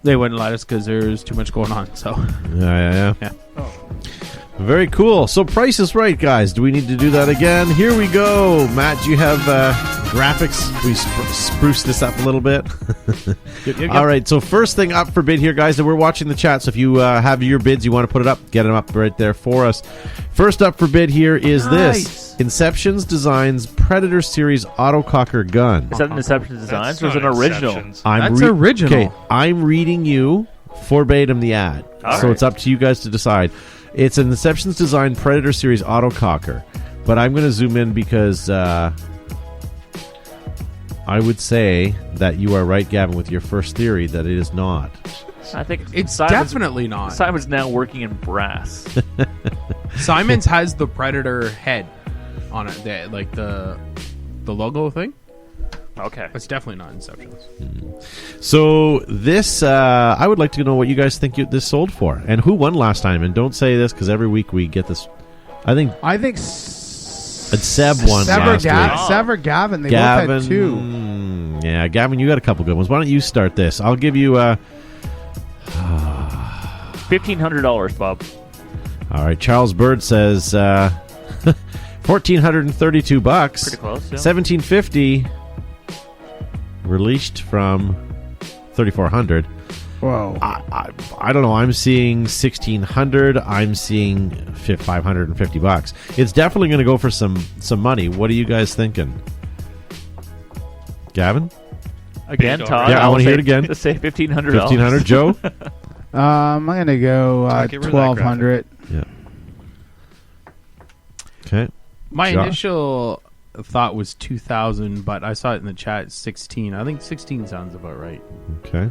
They wouldn't let us because there's too much going on. So Yeah. yeah. Very cool. So Price is Right, guys. Do we need to do that again? Here we go. Matt, do you have graphics? We spruce this up a little bit. Yep. All right. So first thing up for bid here, guys, and we're watching the chat. So if you have your bids, you want to put it up, get them up right there for us. First up for bid here is this. Inception's Designs Predator Series Autococker gun. Is that an Inception Designs or is it an original? That's original. Okay, I'm reading you verbatim the ad. All so right. it's up to you guys to decide. It's an Inception's Design Predator Series Autococker. But I'm going to zoom in because I would say that you are right, Gavin, with your first theory that it is not. I think It's definitely not. Simon's now working in brass. Simon's has the Predator head on it, like the logo thing. Okay. It's definitely not Inception's. So this, I would like to know what you guys think this sold for, and who won last time. And don't say this because every week we get this. I think Seb won last week. Seb or Gavin, they Gavin, both had two. Yeah, Gavin, you got a couple good ones. Why don't you start this? I'll give you $1,500, Bob. All right, Charles Bird says $1,432. Pretty close. Yeah. $1,750. Released from 3,400. Whoa. I don't know. I'm seeing 1,600. I'm seeing $550. It's definitely going to go for some money. What are you guys thinking? Gavin? Again, Todd. Yeah, I want to hear it again. Let's say $1,500. $1,500. Joe? I'm going to go Get rid of that 1,200. Yeah. Okay. My Josh? initial thought was 2,000, but I saw it in the chat 16. I think 16 sounds about right. Okay.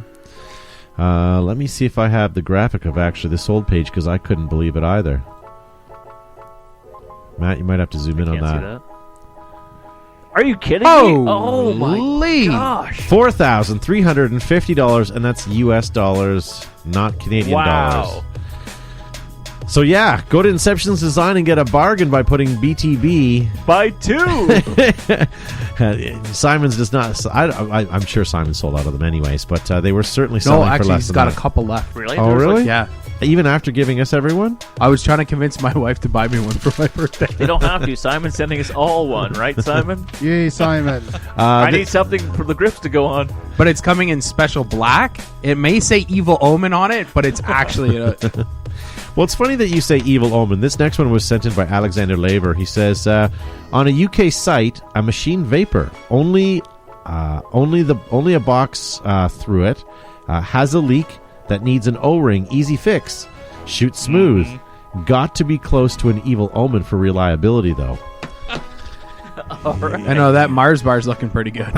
Let me see if I have the graphic of actually the sold page because I couldn't believe it either. Matt, you might have to zoom in on Can't see that. that. Are you kidding me? Oh my gosh. $4,350, and that's U.S. dollars, not Canadian dollars. So yeah, go to Inception's Design and get a bargain by putting BTB. Buy two. Simon's does not. I'm sure Simon sold out of them anyways, but they were certainly selling for less he's than got that. a couple left. Really? Oh, really? Yeah. Even after giving us everyone? I was trying to convince my wife to buy me one for my birthday. They don't have to. Simon's sending us all one, right, Simon? Yay, Simon. I need something for the grips to go on. But it's coming in special black. It may say Evil Omen on it, but it's actually Well, it's funny that you say Evil Omen. This next one was sent in by Alexander Laver. He says, on a UK site, a machine vapor, only a box through it, has a leak that needs an O-ring, easy fix, shoots smooth. Got to be close to an Evil Omen for reliability, though. Right. I know that Mars bar's looking pretty good.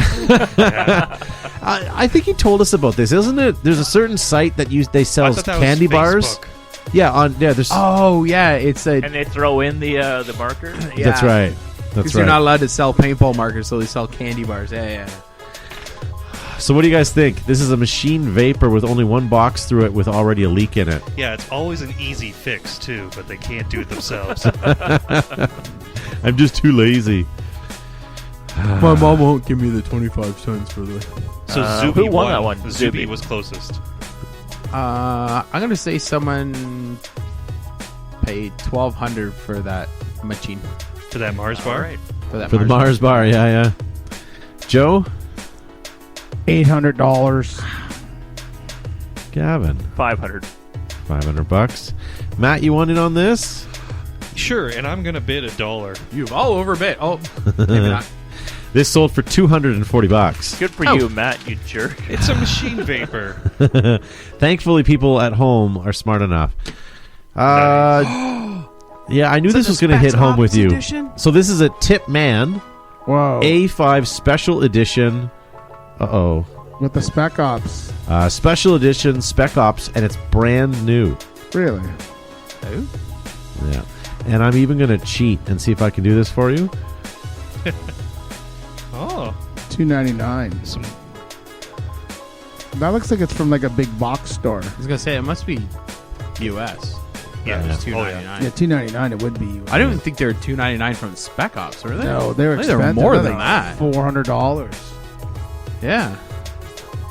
I think he told us about this, isn't it? There's a certain site that they sell candy bars. Yeah, there's. Oh yeah, it's a. And they throw in the marker. Yeah. That's right. Because you're not allowed to sell paintball markers, so they sell candy bars. Yeah. So what do you guys think? This is a machine vapor with only one box through it with already a leak in it. Yeah, it's always an easy fix, too, but they can't do it themselves. I'm just too lazy. My mom won't give me the 25 cents for the. So Zuby who won that one? Zuby was closest. I'm gonna say someone paid $1,200 for that machine. For that Mars bar? Right. For the Mars bar, yeah. Joe? $800. Gavin? $500. $500. Matt, you want in on this? Sure, and I'm going to bid $1. You've all overbid. Oh, maybe not. This sold for $240. Good for you, Matt, you jerk. It's a machine vapor. Thankfully, people at home are smart enough. Yeah, I knew this was going to hit home with you. Edition? So this is a Tip Man Whoa. A5 Special Edition. Uh-oh. With the Spec Ops. Special Edition Spec Ops, and it's brand new. Really? Yeah. And I'm even going to cheat and see if I can do this for you. Oh. $2.99. Some That looks like it's from like a big box store. I was gonna say it must be U.S. Yeah. It's Oh, $2.99. Yeah, $2.99 it would be. I don't even think they were $2.99 from Spec Ops, were they? No, they were I think expensive. They were more They're than like that. $400. Yeah.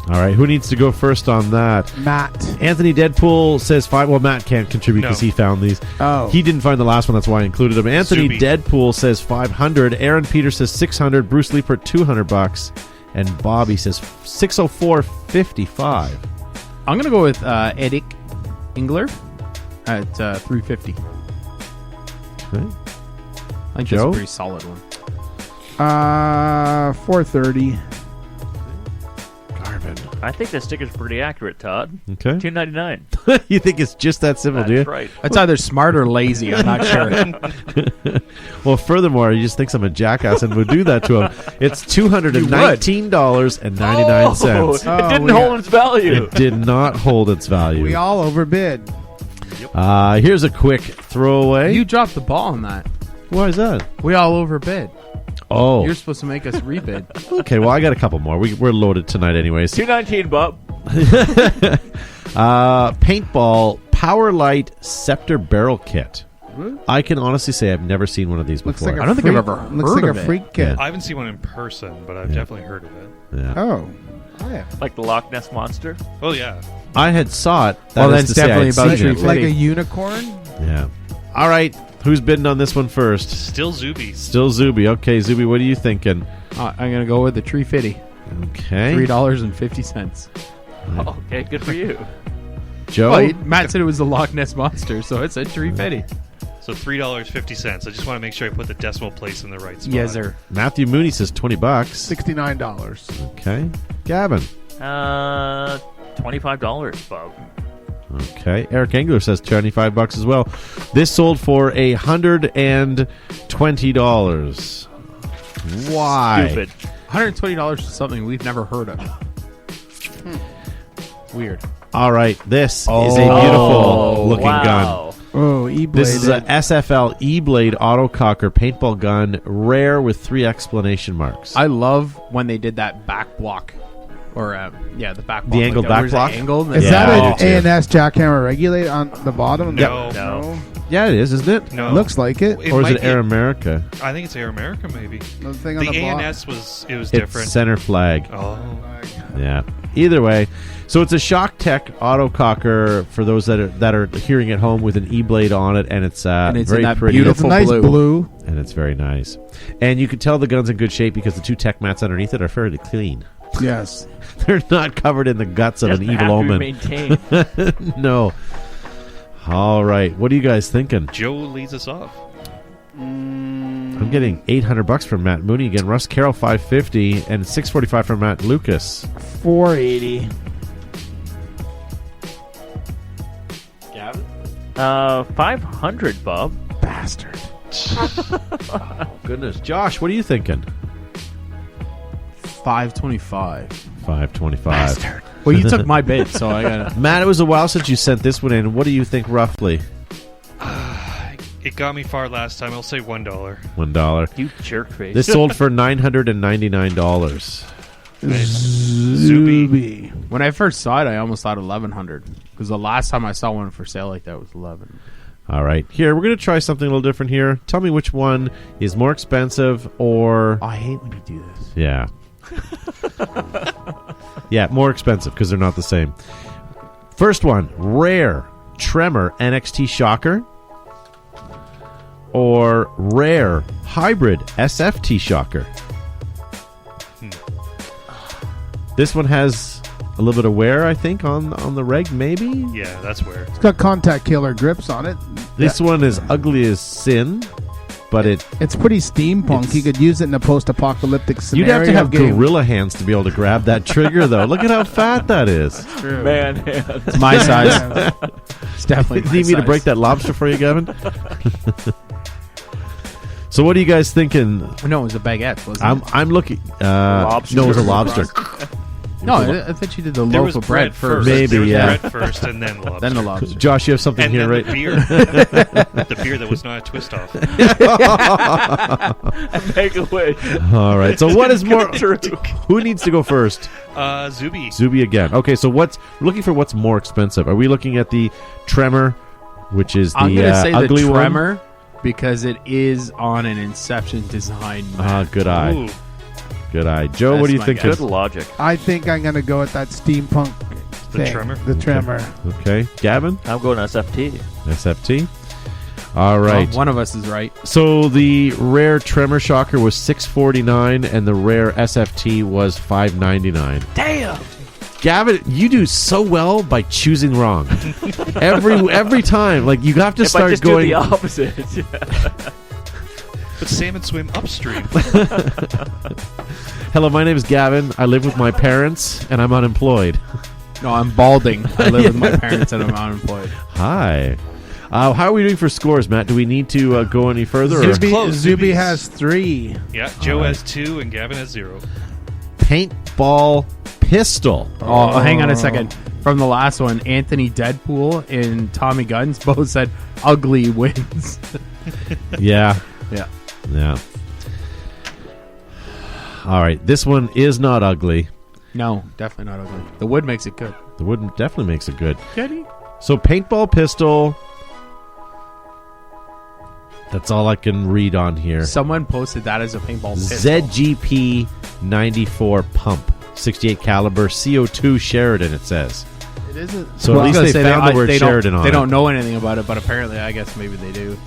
All right, who needs to go first on that? Matt. Anthony Deadpool says 5. Well, Matt can't contribute because he found these. Oh. He didn't find the last one, that's why I included him. Anthony Zuby. Deadpool says 500. Aaron Peters says 600. Bruce Leapert $200. And Bobby says 604.55. I'm gonna go with Eric Engler at $350. Okay. I think Joe? that's a pretty solid one. $430. Garvin. I think that sticker's pretty accurate, Todd. Okay. $2.99. You think it's just that simple, do you? That's right. It's either smart or lazy. I'm not sure. Well, furthermore, he just thinks I'm a jackass and would do that to him. It's $219.99. It didn't hold its value. It did not hold its value. We all overbid. Here's a quick throwaway. You dropped the ball on that. Why is that? We all overbid. Oh. You're supposed to make us rebid. Okay, well, I got a couple more. We're loaded tonight anyways. $2.19, Bob. Paintball Power Light Scepter Barrel Kit. I can honestly say I've never seen one of these Looks before. like a I don't think I've freak- ever Looks heard like of a it. freak kit. I haven't seen one in person, but I've definitely heard of it. Yeah. Oh. Yeah. Like the Loch Ness Monster. Oh yeah. I had saw it. Well, That then is it's to say definitely I'd about seen a it. tree. Like a Fitty. unicorn? Yeah. All right. Who's bidding on this one first? Still Zuby. Still Zuby. Okay, Zuby, what are you thinking? I'm gonna go with the tree fitty. Okay. $3.50. Oh, okay, good for you. Joe? Well, Matt said it was the Loch Ness Monster, so it's a tree fitty. So $3.50. I just want to make sure I put the decimal place in the right spot. Yes, sir. Matthew Mooney says $20. $69. Okay. Gavin. $25, Bob. Okay. Eric Engler says $25 as well. This sold for $120. Why? Stupid. $120 is something we've never heard of. Weird. All right. This is a beautiful looking gun. Wow. Oh, E-Blade. This is a SFL E-Blade autococker paintball gun, rare with 3 exclamation marks. I love when they did that back block. Or, the back block. The angled that, back where's it block? Angled? Is Yeah, that I an do too. A&S jackhammer regulate on the bottom? No. No. Yeah, it is, isn't it? No. Looks like it. Or is might it be- Air America? I think it's Air America, maybe. The thing on The the bottom. ANS was It's different. center flag. Oh. Yeah. Either way, so it's a Shock Tech autococker for those that are hearing at home with an E-Blade on it, and it's And it's very in that pretty. It's a beautiful nice blue. blue. And it's very nice. And you can tell the gun's in good shape because the 2 tech mats underneath it are fairly clean. Yes. They're not covered in the guts of Doesn't an evil have to be omen. maintained. No. All right. What are you guys thinking? Joe leads us off. I'm getting $800 from Matt Mooney again. Russ Carroll $550 and $645 from Matt Lucas. $480. Gavin? $500, Bob. Bastard. Goodness, Josh, what are you thinking? $525. $525. Well, you took my bid, so I got Matt, it was a while since you sent this one in. What do you think roughly? It got me far last time. I'll say $1. $1. You jerk face. This sold for $999. Zuby. When I first saw it, I almost thought 1,100 because the last time I saw one for sale like that was 11. All right. Here, we're going to try something a little different here. Tell me which one is more expensive or... I hate when you do this. Yeah. Yeah, more expensive because they're not the same. First one, rare Tremor NXT Shocker or rare hybrid SFT Shocker. This one has a little bit of wear, I think, on the reg, maybe? Yeah, that's where. It's got contact killer grips on it. This one is ugly as sin. but it's pretty steampunk. You could use it in a post-apocalyptic you'd scenario. have to have game. gorilla hands to be able to grab that trigger, though. Look at how fat that is. True. Man hands. It's my size. It's definitely my Need me to size. break that lobster for you, Gavin? So what are you guys thinking? No, it was a baguette, wasn't it? I'm looking. Lobster. No, it was a lobster. No, I thought you did the There loaf was of bread first. Maybe, There was yeah. bread first, and then lobster. Then the lobster. Josh, you have something And here, then right? the beer. The beer that was not a twist off. Make a wish. All right. So what is more? True. Who needs to go first? Zuby. Zuby again. Okay. So we're looking for what's more expensive? Are we looking at the Tremor, which is the I'm going to say ugly the one? Tremor because it is on an Inception design map. Good eye. Ooh. Good eye. Joe, That's what do you my think? Good logic. I think I'm going to go with that steampunk The thing. Tremor? The Tremor. Okay. Gavin? I'm going SFT. SFT. All right. Well, one of us is right. So the rare Tremor Shocker was $6.49 and the rare SFT was $5.99. Damn. Gavin, you do so well by choosing wrong. every time. Like you have to If I start just going do the opposite. But salmon swim upstream. Hello, my name is Gavin. I live with my parents and I'm unemployed. No, I'm balding. I live with my parents and I'm unemployed. Hi. How are we doing for scores, Matt? Do we need to go any further? or- Close. Zuby Zuby's- has 3. Yeah, Joe has 2 and Gavin has 0. Paintball pistol. Oh, hang on a second. From the last one, Anthony Deadpool and Tommy Guns both said ugly wins. Yeah. Yeah. Yeah. All right. This one is not ugly. No, definitely not ugly. The wood makes it good. The wood definitely makes it good. Kitty? So paintball pistol. That's all I can read on here. Someone posted that as a paintball pistol. ZGP 94 pump, 68 caliber, CO2 Sheridan. It says. It isn't. So at least they found the word Sheridan on They it. don't know anything about it, but apparently, I guess maybe they do.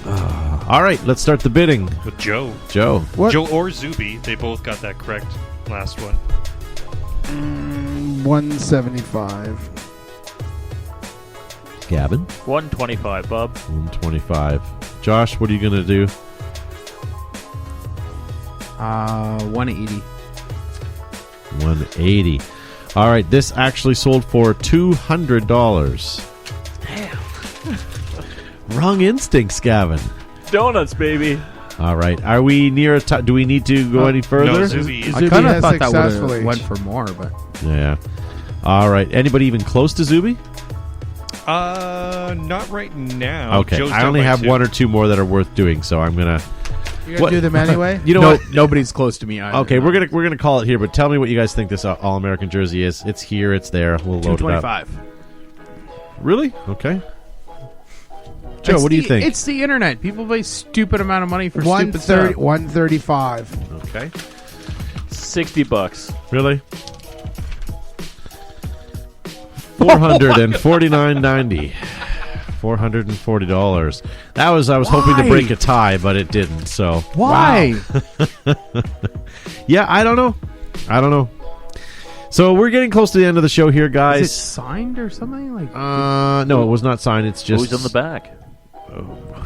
All right, let's start the bidding. With Joe. Joe. What? Joe or Zuby, they both got that correct last one. 175. Gavin. 125, Bob. 125. Josh, what are you going to do? 180. 180. All right, this actually sold for $200. Damn. Wrong instincts, Gavin. Donuts, baby. All right, are we near a do we need to go any further? No, Zuby. I Zuby kind of has thought that would successfully. have went for more, but Yeah. All right, anybody even close to Zuby? Not right now. Okay, Joe's I down only by have 2. one or two more that are worth doing, so I'm gonna. You're going to do them anyway? You know no, what? nobody's close to me either. Okay, we're gonna call it here, but tell me what you guys think this All-American jersey is. It's here, it's there. We'll load it up. 225. Really? Okay. Joe, It's what do you the- think? It's the internet. People pay stupid amount of money for stupid 130, stuff. 135. Okay. $60. Really? $449.90. $440. I was hoping to Why? break a tie, but it didn't. So Why? yeah, I don't know. So we're getting close to the end of the show here, Is it guys. signed or something? Like No, it was not signed. It's just Who's on the back?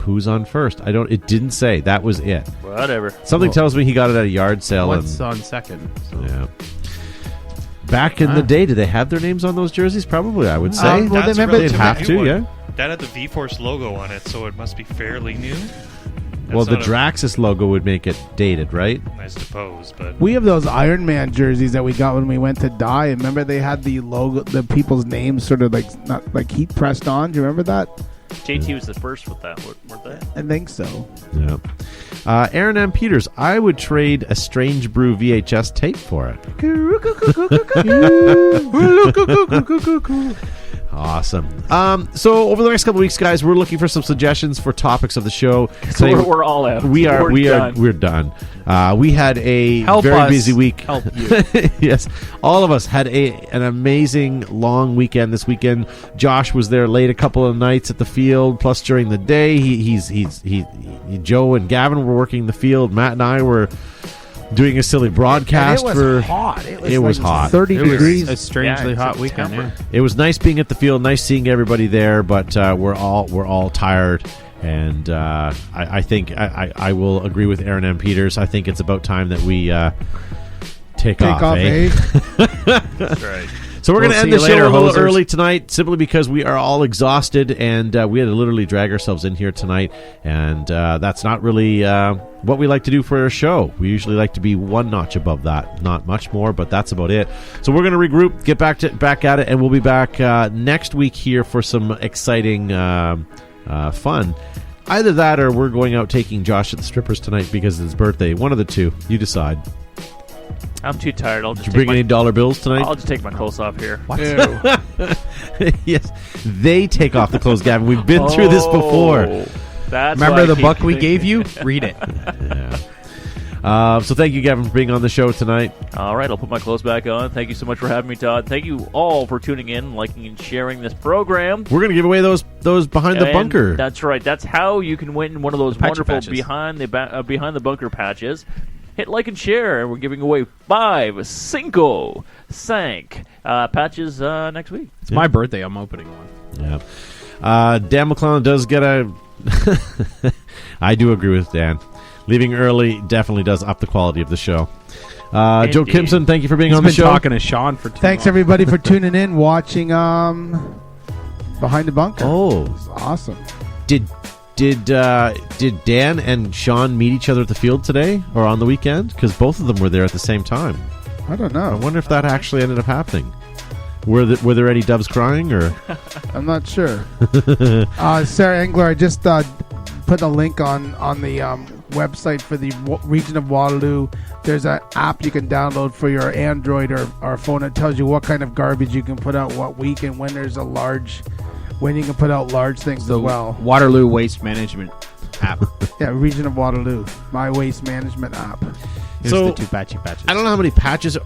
who's on first. It didn't say. That was it. Whatever. Something tells me he got it at a yard sale. what's and on second? yeah. Back in the day, did they have their names on those jerseys? Probably, I would say. well, That's remember- They'd have new to, one. yeah. That had the V-Force logo on it, so it must be fairly new. Well, That's the not Draxus logo would make it dated, right? I suppose, but We have those Iron Man jerseys that we got when we went to die. Remember they had the logo, the people's names sort of like not like heat pressed on. Do you remember that? JT was the first with that, weren't they? I think so. Yeah. Aaron M. Peters, I would trade a Strange Brew VHS tape for it. Awesome. So over the next couple of weeks, guys, we're looking for some suggestions for topics of the show. So we're all out. We're done. We had a Help very us busy week. help you. Yes, all of us had an amazing long weekend this weekend. Josh was there late a couple of nights at the field, plus during the day. Joe and Gavin were working the field. Matt and I were doing a silly broadcast. And it was hot. It was hot. 30 It was degrees. a strangely Yeah, hot it's weekend. September. Yeah. It was nice being at the field, nice seeing everybody there, but we're all tired And I think I will agree with Aaron M. Peters. I think it's about time that we take off, eh? That's right. So we're going to end the show later, a little hosers. early tonight, simply because we are all exhausted, and we had to literally drag ourselves in here tonight. And that's not really what we like to do for a show. We usually like to be one notch above that, not much more, but that's about it. So we're going to regroup, get back at it, and we'll be back next week here for some exciting fun. Either that, or we're going out taking Josh at the strippers tonight because it's his birthday. One of the two. You decide. I'm too tired. I'll just Did you bring any dollar bills tonight? I'll just take my clothes off here. What? Yes, they take off the clothes, Gavin. We've been through this before. That's Remember why I the keep book we thinking. gave you? Read it. Yeah. So thank you, Gavin, for being on the show tonight. All right, I'll put my clothes back on. Thank you so much for having me, Todd. Thank you all for tuning in, liking, and sharing this program. We're going to give away those behind the And bunker. That's right. That's how you can win one of those Patchy wonderful patches. behind the bunker patches. Hit like and share, and we're giving away 5 Cinco Sank patches next week. It's my birthday. I'm opening one. Yeah. Dan McClellan does get a... I do agree with Dan. Leaving early definitely does up the quality of the show. Joe Indeed. Kimson, thank you for being He's on the been show. talking to Sean for too Thanks long. everybody for tuning in, watching Behind the Bunker. Oh, It's awesome. Did Dan and Sean meet each other at the field today or on the weekend? Because both of them were there at the same time. I don't I know. wonder if that actually ended up happening. Were there any doves crying or? I'm not sure. Sarah Engler, I just put a link on the website for the region of Waterloo. There's an app you can download for your Android or phone that tells you what kind of garbage you can put out what week and when there's when you can put out large things The as well. Waterloo Waste Management app. Yeah, region of Waterloo, my waste management app. Here's So, the 2 patchy patches. I don't know how many patches.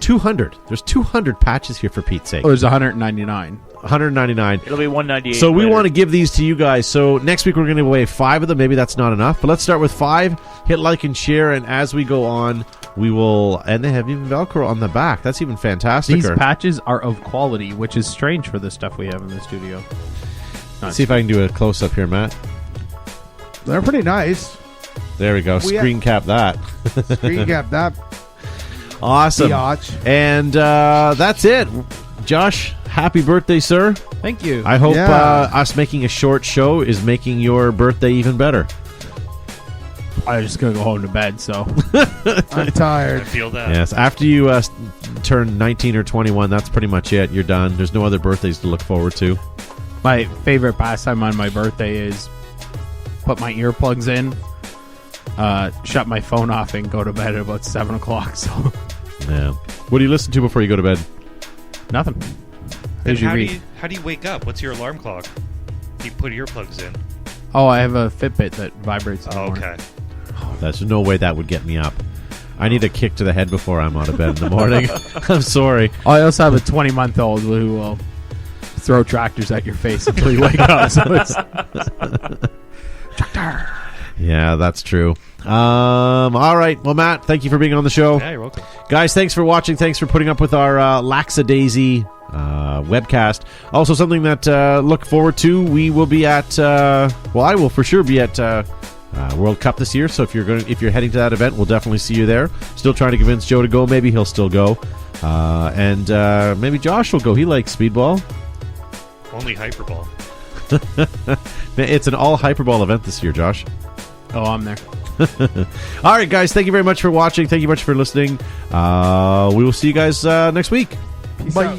200. There's 200 patches here for Pete's sake. Oh, there's 199. 199. It'll be 198. So we later. want to give these to you guys. So next week we're going to give away 5 of them. Maybe that's not enough, but let's start with 5. Hit like and share, and as we go on, we will. And they have even Velcro on the back. That's even fantastic. These patches are of quality, which is strange for the stuff we have in the studio. Let's see if I can do a close up here, Matt. They're pretty nice. There we go. We Screen cap that. Screen cap that Awesome. biatch. And that's it. Josh, happy birthday, sir. Thank you. I hope Yeah. us making a short show is making your birthday even better. I'm just going to go home to bed, so. I'm I tired. feel that. Yes, after you turn 19 or 21, that's pretty much it. You're done. There's no other birthdays to look forward to. My favorite pastime on my birthday is put my earplugs in, shut my phone off, and go to bed at about 7 o'clock. So Yeah. What do you listen to before you go to bed? nothing. And As you how do read. you wake up? What's your alarm clock? You put earplugs in. Oh, I have a Fitbit that vibrates. in the Oh, morning. okay. There's no way that would get me up. I need a kick to the head before I'm out of bed in the morning. I'm sorry. Oh, I also have a 20-month-old who will throw tractors at your face until you wake up. So it's tractor. Yeah, that's true. All right. Well, Matt, thank you for being on the show. Yeah, you're welcome. Guys, thanks for watching. Thanks for putting up with our lackadaisy webcast. Also, something that look forward to. We will be at. I will for sure be at World Cup this year. So if you're heading to that event, we'll definitely see you there. Still trying to convince Joe to go. Maybe he'll still go, and maybe Josh will go. He likes speedball. Only Hyperball. It's an all hyperball event this year, Josh. Oh, I'm there. All right, guys. Thank you very much for watching. Thank you much for listening. We will see you guys next week. Peace Bye. out.